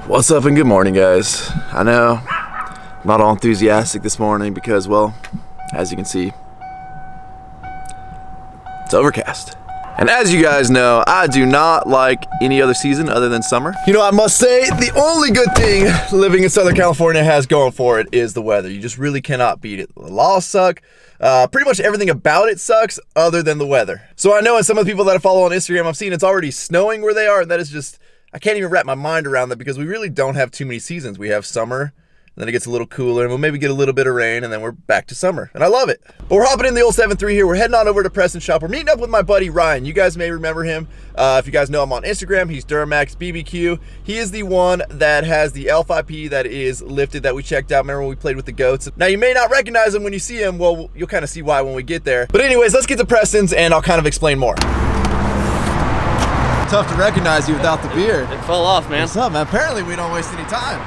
What's up and good morning, guys. I know I'm not all enthusiastic this morning because, well, as you can see, it's overcast. And as you guys know, I do not like any other season other than summer. You know, I must say, the only good thing living in Southern California has going for it is the weather. You just really cannot beat it. The laws suck. Pretty much everything about it sucks other than the weather. So I know in some of the people that I follow on Instagram, I've seen it's already snowing where they are, and that is just, I can't even wrap my mind around that because we really don't have too many seasons. We have summer, and then it gets a little cooler, and we'll maybe get a little bit of rain, and then we're back to summer, and I love it. But we're hopping in the old 7.3 here. We're heading on over to Preston's shop. We're meeting up with my buddy Ryan. You guys may remember him. If you guys know him on Instagram, he's Duramax BBQ. He is the one that has the L5P that is lifted that we checked out. Remember when we played with the goats? Now, you may not recognize him when you see him. Well, you'll kind of see why when we get there. But anyways, let's get to Preston's, and I'll kind of explain more. Tough to recognize you without the beard. It fell off, man. What's up, man? Apparently we don't waste any time.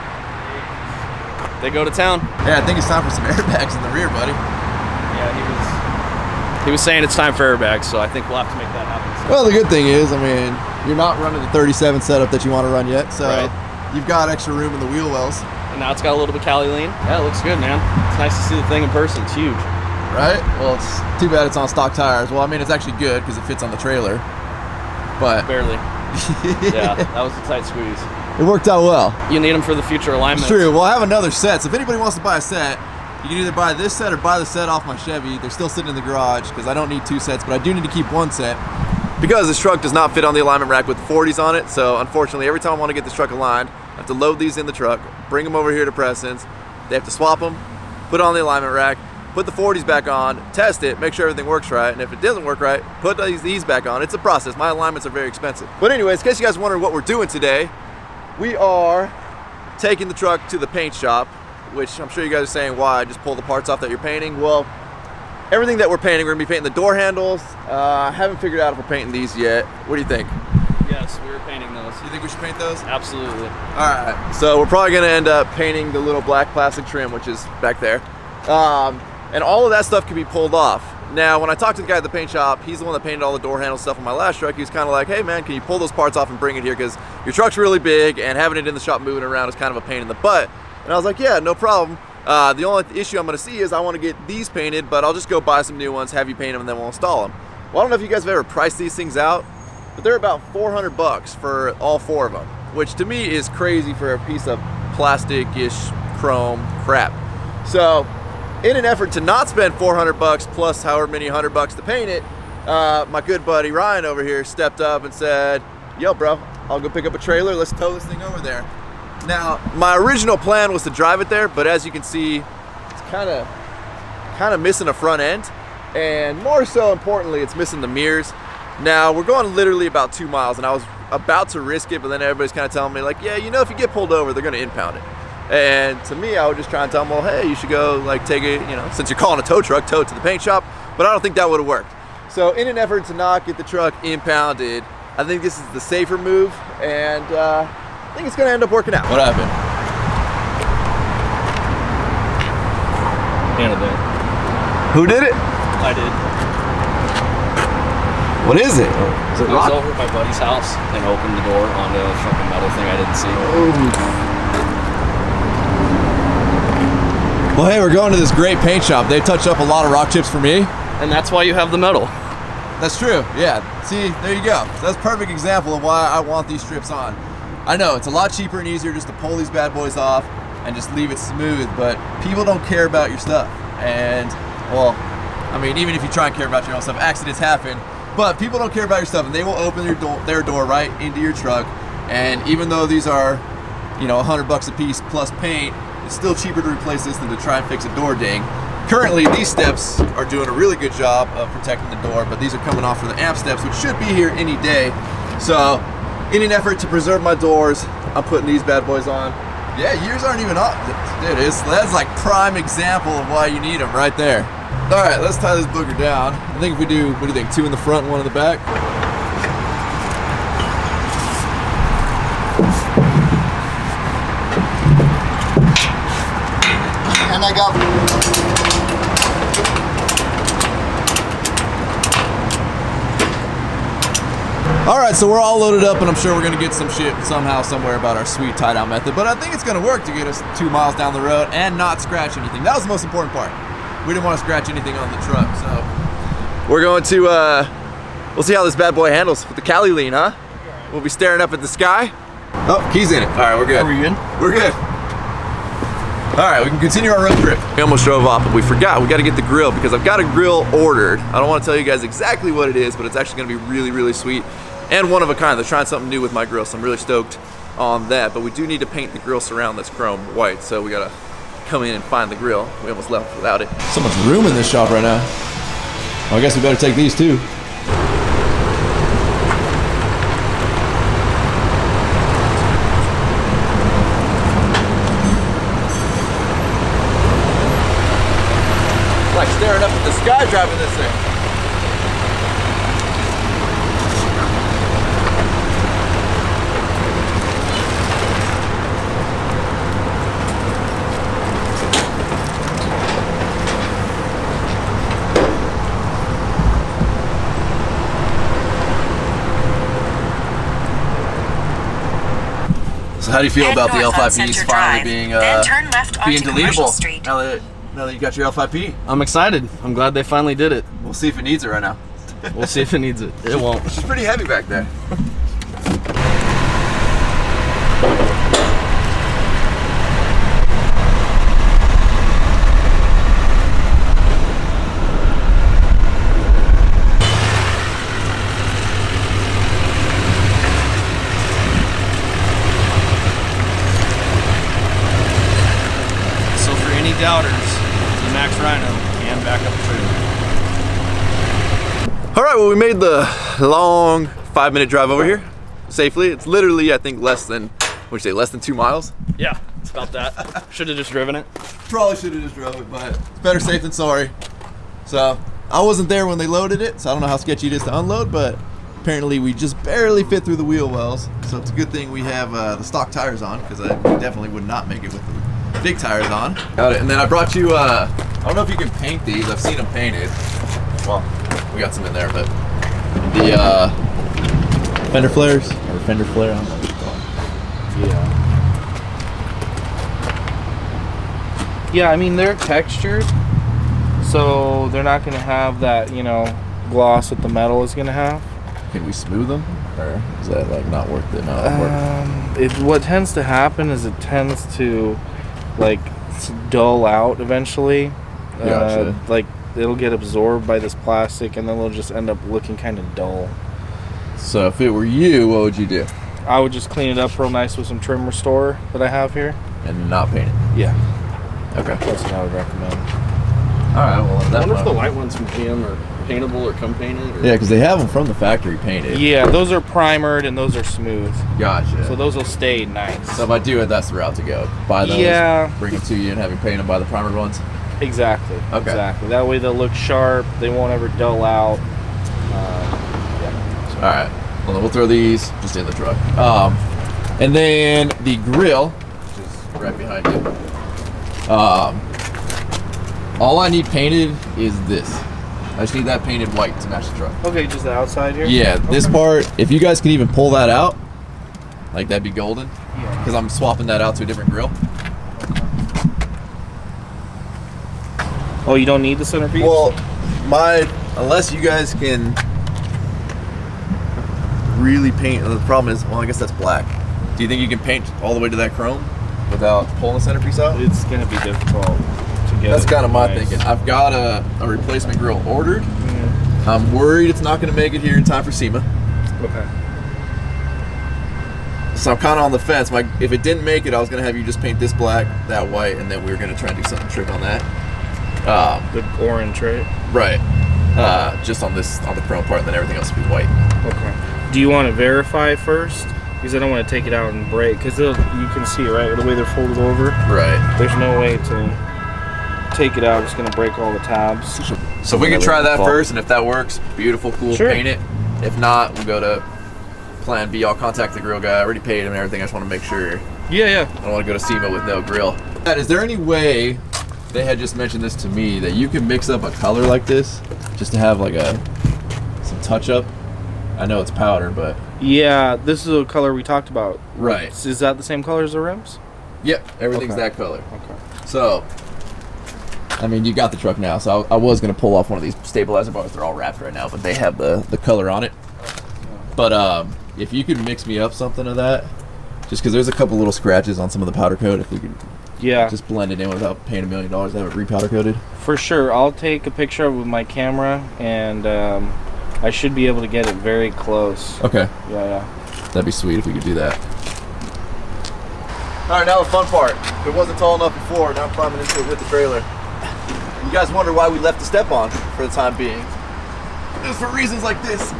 They go to town. Yeah, I think it's time for some airbags in the rear, buddy. Yeah, he was saying it's time for airbags, so I think we'll have to make that happen. So. Well, the good thing is, I mean, you're not running the 37 setup that you want to run yet, so right. You've got extra room in the wheel wells. And now it's got a little bit of Cali lean. Yeah, it looks good, man. It's nice to see the thing in person. It's huge. Right? Well, it's too bad it's on stock tires. Well, I mean, it's actually good because it fits on the trailer. But barely. Yeah, that was a tight squeeze. It worked out well. You need them for the future alignment. It's true. We'll have another set. So if anybody wants to buy a set, you can either buy this set or buy the set off my Chevy. They're still sitting in the garage because I don't need two sets, but I do need to keep one set because this truck does not fit on the alignment rack with 40s on it. So unfortunately, every time I want to get this truck aligned, I have to load these in the truck, bring them over here to Preston's. They have to swap them, put it on the alignment rack, put the 40s back on, test it, make sure everything works right, and if it doesn't work right, put these back on. It's a process. My alignments are very expensive. But anyways, in case you guys wondering what we're doing today, we are taking the truck to the paint shop, which I'm sure you guys are saying, why, just pull the parts off that you're painting? Well, everything that we're painting, we're gonna be painting the door handles. I haven't figured out if we're painting these yet. What do you think? Yes, we were painting those. You think we should paint those? Absolutely. All right, so we're probably gonna end up painting the little black plastic trim, which is back there. And all of that stuff can be pulled off. Now, when I talked to the guy at the paint shop, he's the one that painted all the door handle stuff on my last truck. He was kind of like, hey man, can you pull those parts off and bring it here? Because your truck's really big and having it in the shop moving around is kind of a pain in the butt. And I was like, yeah, no problem. The only issue I'm gonna see is I wanna get these painted, but I'll just go buy some new ones, have you paint them, and then we'll install them. Well, I don't know if you guys have ever priced these things out, but they're about 400 bucks for all four of them, which to me is crazy for a piece of plastic-ish chrome crap. So, in an effort to not spend 400 bucks plus however many 100 bucks to paint it, my good buddy Ryan over here stepped up and said, yo bro, I'll go pick up a trailer, let's tow this thing over there. Now, my original plan was to drive it there, but as you can see, it's kind of missing a front end, and more so importantly, it's missing the mirrors. Now, we're going literally about 2 miles, and I was about to risk it, but then everybody's kind of telling me like, yeah, you know, if you get pulled over, they're gonna impound it. And to me, I would just try and tell them, well, hey, you should go like take it, you know, since you're calling a tow truck, tow it to the paint shop. But I don't think that would have worked. So in an effort to not get the truck impounded, I think this is the safer move, and I think it's gonna end up working out. What happened? Handled it. Who did it? I did. What is it? Is it I was over at my buddy's house and opened the door onto a fucking metal thing I didn't see. Oh. Well, hey, we're going to this great paint shop. They touched up a lot of rock chips for me. And that's why you have the metal. That's true, yeah. See, there you go. So that's a perfect example of why I want these strips on. I know, it's a lot cheaper and easier just to pull these bad boys off and just leave it smooth, but people don't care about your stuff. And, well, I mean, even if you try and care about your own stuff, accidents happen, but people don't care about your stuff, and they will open their door right into your truck. And even though these are, you know, 100 bucks a piece plus paint, it's still cheaper to replace this than to try and fix a door ding. Currently, these steps are doing a really good job of protecting the door, but these are coming off for the amp steps, which should be here any day. So, in an effort to preserve my doors, I'm putting these bad boys on. Yeah, yours aren't even up. Dude, that's like prime example of why you need them right there. All right, let's tie this booger down. I think if we do, what do you think, 2 in the front and 1 in the back? And I got All right, so we're all loaded up, and I'm sure we're gonna get some shit somehow, somewhere about our sweet tie-down method, but I think it's gonna work to get us 2 miles down the road and not scratch anything. That was the most important part. We didn't want to scratch anything on the truck, so. We're going to, we'll see how this bad boy handles with the Cali lean, huh? We'll be staring up at the sky. Oh, key's in it. All right, we're good. Are we good? We're good. All right, we can continue our road trip. We almost drove off, but we forgot. We got to get the grill because I've got a grill ordered. I don't want to tell you guys exactly what it is, but it's actually going to be really, really sweet and one of a kind. They're trying something new with my grill, so I'm really stoked on that. But we do need to paint the grill surround that's chrome white, so we got to come in and find the grill. We almost left without it. So much room in this shop right now. Well, I guess we better take these too. Like staring up at the sky driving this thing. So how do you feel about the L5Ps finally being deletable? Now that you got your L5P, I'm excited. I'm glad they finally did it. we'll see if it needs it right now. We'll see if it needs it. It won't. She's pretty heavy back there. So for any doubters, Dmaxryno and backup trailer. All right, well, we made the long 5-minute drive over here safely. It's literally, I think, less than 2 miles? Yeah, it's about that. Should have just driven it. Probably should have just drove it, but it's better safe than sorry. So I wasn't there when they loaded it, so I don't know how sketchy it is to unload, but apparently we just barely fit through the wheel wells. So it's a good thing we have the stock tires on, because I definitely would not make it with the big tires on. Got it. And then I brought you, I don't know if you can paint these. I've seen them painted. Well, we got some in there, but the fender flares, or fender flare, I don't know what you call it. Yeah. Yeah, I mean, they're textured, so they're not gonna have that, you know, gloss that the metal is gonna have. Can we smooth them, or is that like not worth the amount of work? What tends to happen is it tends to like dull out eventually. Gotcha. Like it'll get absorbed by this plastic, and then it'll just end up looking kind of dull. So if it were you, what would you do? I would just clean it up real nice with some trim restore that I have here. And not paint it? Yeah, Okay. that's what I would recommend. All right, well, I wonder if the white ones from GM are paintable or come painted. Or... Yeah, because they have them from the factory painted. Yeah, those are primered and those are smooth, Gotcha. so those will stay nice. So if I do it, that's the route to go. Buy those, Yeah. bring it to you, and have you paint them by the primered ones? Exactly. Okay. Exactly. That way they'll look sharp. They won't ever dull out. All right. Well, then we'll throw these just in the truck. And then the grill, which is right behind you. All I need painted is this. I just need that painted white to match the truck. Okay, just the outside here? Yeah, this part, if you guys can even pull that out, like that'd be golden. Yeah. Because I'm swapping that out to a different grill. Oh, you don't need the centerpiece? Well, unless you guys can really paint, the problem is, well, I guess that's black. Do you think you can paint all the way to that chrome without pulling the centerpiece out? It's going to be difficult to get. That's kind of my nice. thinking. I've got a replacement grill ordered. Mm-hmm. I'm worried it's not going to make it here in time for SEMA. Okay. So I'm kind of on the fence. If it didn't make it, I was going to have you just paint this black, that white, and then we were going to try and do something trick on that. The orange, right? Right. Just on the chrome part, and then everything else will be white. Okay. Do you want to verify first? Because I don't want to take it out and break. Because you can see, right, the way they're folded over. Right. There's no way to take it out. It's going to break all the tabs. So we can try that first, and if that works, beautiful, cool, Sure. paint it. If not, we'll go to plan B. I'll contact the grill guy. I already paid him and everything. I just want to make sure. Yeah. I don't want to go to SEMA with no grill. Is there any way, they had just mentioned this to me, that you can mix up a color like this just to have like some touch up I know it's powder, but Yeah, this is a color we talked about. right. Is that the same color as the rims? Yep, everything's Okay. that color. Okay. So, I mean, you got the truck now, so I was gonna pull off one of these stabilizer bars. They're all wrapped right now, but they have the color on it. But if you could mix me up something of that, just because there's a couple little scratches on some of the powder coat, if we could Yeah, just blend it in without paying $1 million to have it repowder coated. for sure. I'll take a picture of it with my camera, and I should be able to get it very close. Okay, Yeah. that'd be sweet if we could do that. All right, now the fun part. If it wasn't tall enough before, now I'm climbing into it with the trailer. You guys wonder why we left the step on for the time being. It was for reasons like this.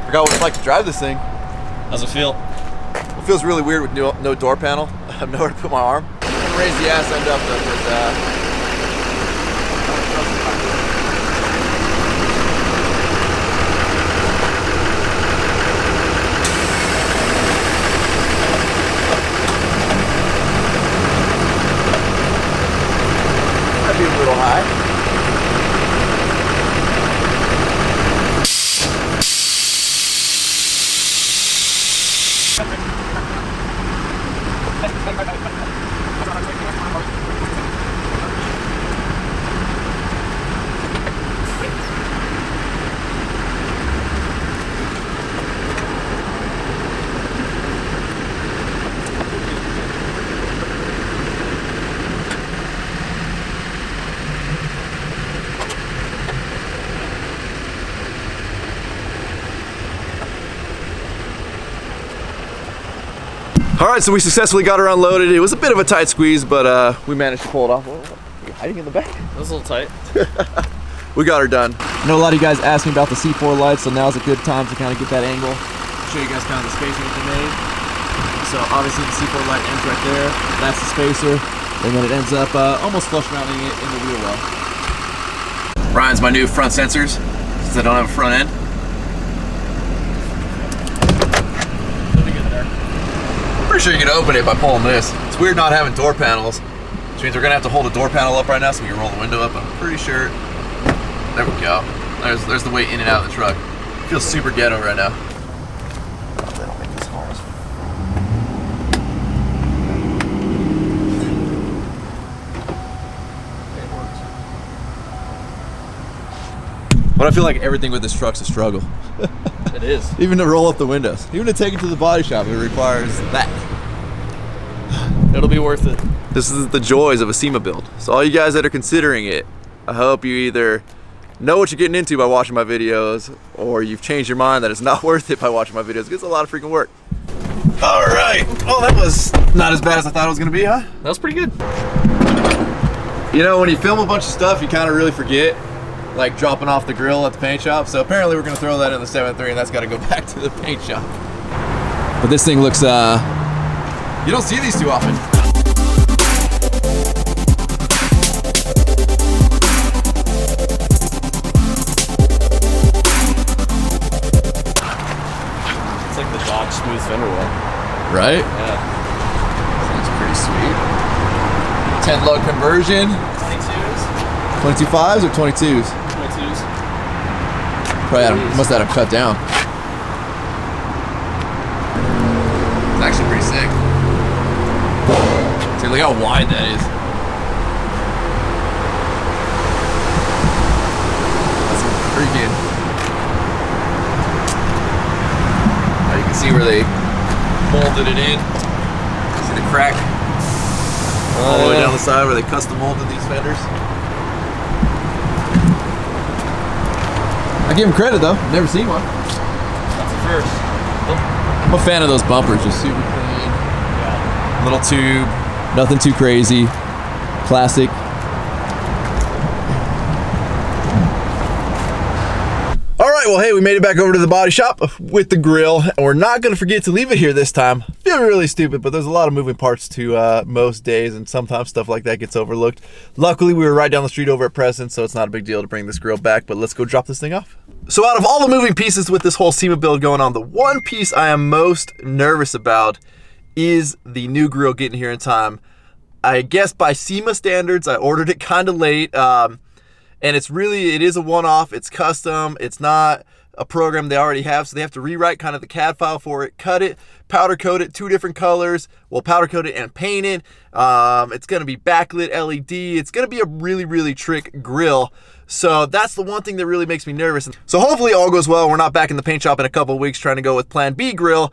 Forgot what it's like to drive this thing. How's it feel? It feels really weird with no door panel. I have nowhere to put my arm. I'm gonna raise the ass end up though, because that'd be a little high. All right, so we successfully got her unloaded. It was a bit of a tight squeeze, but we managed to pull it off. Oh, you're hiding in the back. That was a little tight. We got her done. I know a lot of you guys asked me about the C4 lights, so now's a good time to kind of get that angle. Show you guys kind of the spacing that they made. So obviously the C4 light ends right there. That's the spacer. And then it ends up almost flush mounting it in the wheel well. Ryan's my new front sensors, since I don't have a front end. Pretty sure you can open it by pulling this. It's weird not having door panels, which means we're gonna have to hold a door panel up right now so we can roll the window up. I'm pretty sure. There we go. There's the way in and out of the truck. Feels super ghetto right now. Oh, that'll make this hard. But I feel like everything with this truck's a struggle. It is. Even to roll up the windows. Even to take it to the body shop, it requires that. It'll be worth it. This is the joys of a SEMA build. So all you guys that are considering it, I hope you either know what you're getting into by watching my videos, or you've changed your mind that it's not worth it by watching my videos. It's a lot of freaking work. All right. Oh, that was not as bad as I thought it was gonna be, huh? That was pretty good. You know, when you film a bunch of stuff, you kind of really forget, like dropping off the grill at the paint shop. So apparently we're gonna throw that in the 7.3 and that's gotta go back to the paint shop. But this thing looks, you don't see these too often. It's like the Dodge smooth fender well. Right? Yeah. That's pretty sweet. 10 lug conversion. 22s? 22.5s or 22s? 22s. Probably must have had them cut down. It's actually pretty sick. See, look how wide that is. That's freaking. You can see where they molded it in. See the crack all the way down the side where they custom molded these fenders. I give them credit though. Never seen one. That's the first. I'm a fan of those bumpers. Just super clean. Yeah. Little tube. Nothing too crazy. Classic. All right, well, hey, we made it back over to the body shop with the grill, and we're not going to forget to leave it here this time. Feel really stupid, but there's a lot of moving parts to most days, and sometimes stuff like that gets overlooked. Luckily, we were right down the street over at Preston, so it's not a big deal to bring this grill back, but let's go drop this thing off. So out of all the moving pieces with this whole SEMA build going on, the one piece I am most nervous about is the new grill getting here in time. I guess by SEMA standards, I ordered it kind of late. and it is a one-off. It's custom. It's not a program they already have, so they have to rewrite kind of the CAD file for it, cut it, powder coat it 2 different colors. Well, powder coat it and paint it. It's going to be backlit LED. It's going to be a really, really trick grill. So that's the one thing that really makes me nervous. So hopefully all goes well. We're not back in the paint shop in a couple of weeks trying to go with Plan B grill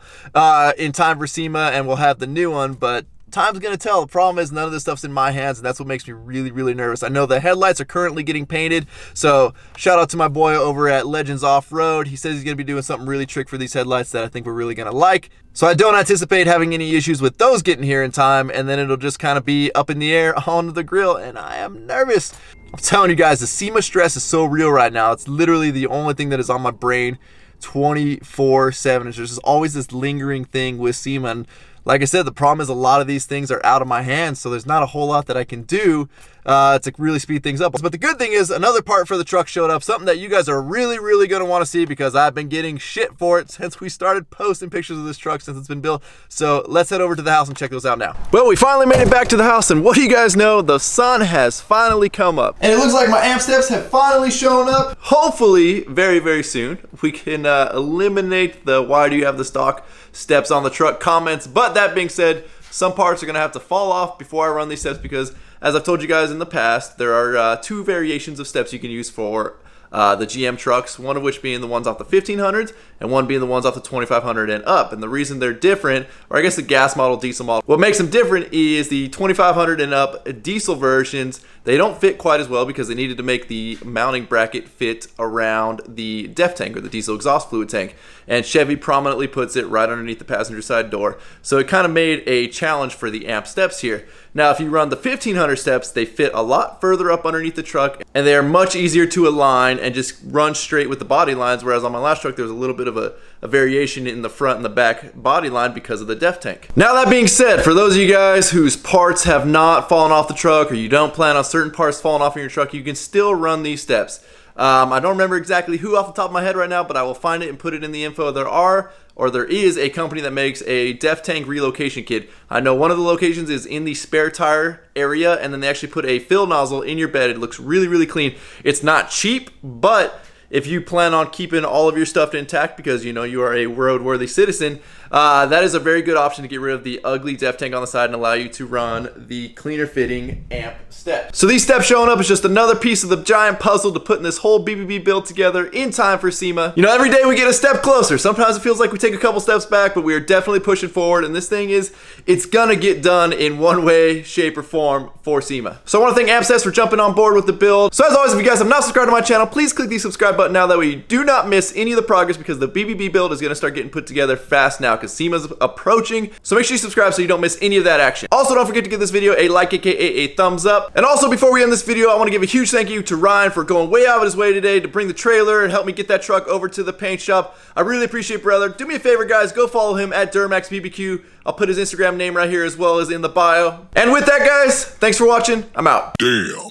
in time for SEMA, and we'll have the new one, but time's gonna tell. The problem is none of this stuff's in my hands, and that's what makes me really, really nervous. I know the headlights are currently getting painted, so shout out to my boy over at Legends Off-Road. He says he's gonna be doing something really trick for these headlights that I think we're really gonna like. So I don't anticipate having any issues with those getting here in time, and then it'll just kind of be up in the air on the grill, and I am nervous. I'm telling you guys, the SEMA stress is so real right now. It's literally the only thing that is on my brain 24/7. There's just always this lingering thing with SEMA, and like I said, the problem is a lot of these things are out of my hands, so there's not a whole lot that I can do to really speed things up. But the good thing is another part for the truck showed up, something that you guys are really, really going to want to see because I've been getting shit for it since we started posting pictures of this truck since it's been built. So let's head over to the house and check those out now. Well, we finally made it back to the house, and what do you guys know? The sun has finally come up. And it looks like my amp steps have finally shown up. Hopefully, very, very soon, we can eliminate the why do you have the stock steps on the truck comments. But that being said, some parts are going to have to fall off before I run these steps because, as I've told you guys in the past, there are 2 variations of steps you can use for the GM trucks, one of which being the ones off the 1500s and one being the ones off the 2500 and up. And the reason they're different, or I guess the gas model, diesel model, what makes them different is the 2500 and up diesel versions, they don't fit quite as well because they needed to make the mounting bracket fit around the DEF tank, or the diesel exhaust fluid tank. And Chevy prominently puts it right underneath the passenger side door. So it kind of made a challenge for the amp steps here. Now, if you run the 1500 steps, they fit a lot further up underneath the truck, and they are much easier to align and just run straight with the body lines, whereas on my last truck, there was a little bit of a variation in the front and the back body line because of the DEF tank. Now, that being said, for those of you guys whose parts have not fallen off the truck, or you don't plan on certain parts falling off in your truck, you can still run these steps. I don't remember exactly who off the top of my head right now, but I will find it and put it in the info. There is a company that makes a DEF tank relocation kit. I know one of the locations is in the spare tire area, and then they actually put a fill nozzle in your bed. It looks really, really clean. It's not cheap, but if you plan on keeping all of your stuff intact because you know you are a roadworthy citizen, that is a very good option to get rid of the ugly DEF tank on the side and allow you to run the cleaner fitting amp steps. So these steps showing up is just another piece of the giant puzzle to putting this whole BBB build together in time for SEMA. You know, every day we get a step closer. Sometimes it feels like we take a couple steps back, but we are definitely pushing forward, and this thing it's gonna get done in one way, shape, or form for SEMA. So I want to thank AmpSteps for jumping on board with the build. So as always, if you guys have not subscribed to my channel, please click the subscribe button now, that way you do not miss any of the progress, because the BBB build is gonna start getting put together fast now because SEMA's approaching. So make sure you subscribe so you don't miss any of that action. Also, don't forget to give this video a like, aka a thumbs up. And also, before we end this video, I want to give a huge thank you to Ryan for going way out of his way today to bring the trailer and help me get that truck over to the paint shop. I really appreciate it, brother. Do me a favor, guys, go follow him at DuramaxBBQ. I'll put his Instagram name right here as well as in the bio. And with that, guys, thanks for watching. I'm out. Damn.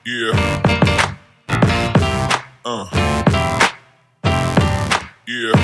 Yeah. Yeah.